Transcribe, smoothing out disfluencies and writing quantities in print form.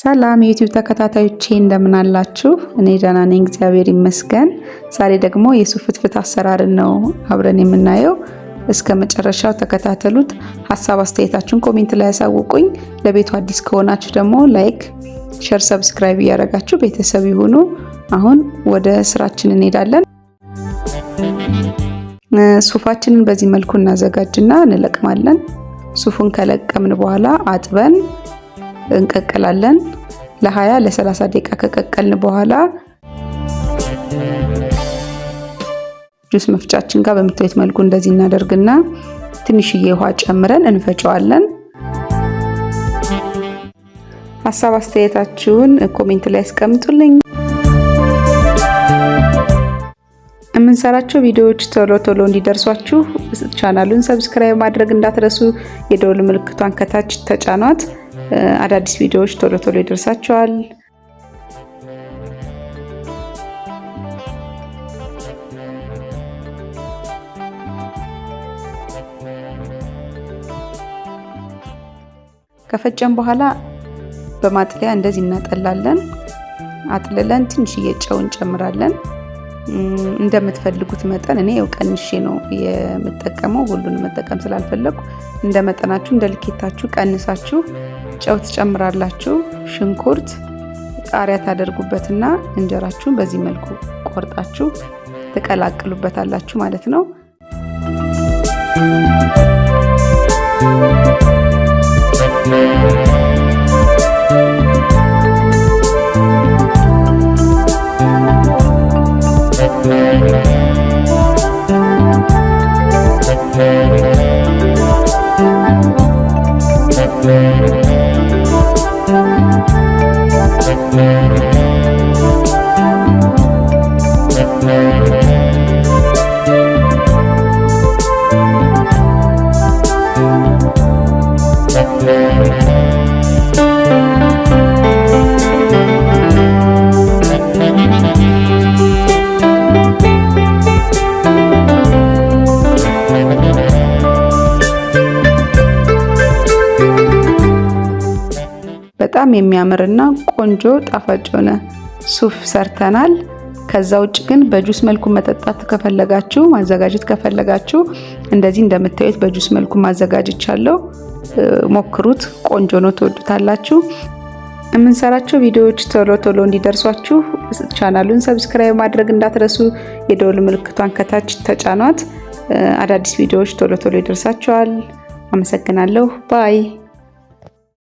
ሰላም የዩቲዩብ ተከታታዮቼ እንደምን አላችሁ? እኔ ደህና ነኝ፣ እግዚአብሔር ይመስገን። ዛሬ ደግሞ የሱፍ ፍትፍት አሰራርን ነው አብረን የምናየው። እስከ መጨረሻው ተከታተሉት። ሀሳብ አስተያየታችሁን ኮሜንት ላይ ያሳውቁኝ። ለቤቱ አዲስ ከሆናችሁ ደግሞ ላይክ፣ ሼር፣ ሰብስክራይብ እያደረጋችሁ ቤተሰብ ይሁኑ። አሁን ወደ ስራችን እንሄዳለን። ሱፋችንን በዚህ መልኩ እናዘጋጅና እንለቅማለን። ሱፉን ከለቀምን በኋላ አጥበን እንቀቅላለን። ለ20 ለ30 ደቂቃ ከቀቀልን በኋላ ጁስ መፍጫችን ጋር በምታዩት መልኩ እንደዚህ እናደርግና ትንሽዬ ውሃ ጨምረን እንፈጨዋለን። ሀሳብ አስተያየታችሁን ኮሜንት ላይ አስቀምጡልኝ። የምንሰራቸው ቪዲዮዎች ቶሎ ቶሎ እንዲደርሷችሁ ቻናሉን ሰብስክራይብ ማድረግ እንዳትረሱ። የደወል ምልክቷን ከታች ተጫኗት። አዳዲስ ቪዲዮዎች ቶሎ ቶሎ ይደርሳችኋል። ከፈጨን በኋላ በማጥለያ እንደዚህ እናጠላለን። አጥልለን ትንሽዬ ጨው እንጨምራለን። እንደምትፈልጉት መጠን፣ እኔ ያው ቀንሼ ነው የምጠቀመው፣ ሁሉንም መጠቀም ስላልፈለኩ እንደ መጠናችሁ እንደ ልኬታችሁ ቀንሳችሁ ጨው ትጨምራላችሁ። ሽንኩርት፣ ቃሪያ ታደርጉበትና እንጀራችሁን በዚህ መልኩ ቆርጣችሁ ትቀላቅሉበታላችሁ ማለት ነው። በጣም የሚያምርና ቆንጆ ጣፋጭ ሆነ ሱፍ ሰርተናል። ከዛ ውጭ ግን በጁስ መልኩ መጠጣት ከፈለጋችሁ ማዘጋጀት ከፈለጋችሁ እንደዚህ እንደምታዩት በጁስ መልኩ ማዘጋጀቻለሁ። ሞክሩት፣ ቆንጆ ነው፣ ትወዱታላችሁ። የምንሰራቸው ቪዲዮዎች ቶሎ ቶሎ እንዲደርሷችሁ ቻናሉን ሰብስክራይብ ማድረግ እንዳትረሱ። የደወል ምልክቷን ከታች ተጫኗት። አዳዲስ ቪዲዮዎች ቶሎ ቶሎ ይደርሳችኋል። አመሰግናለሁ። ባይ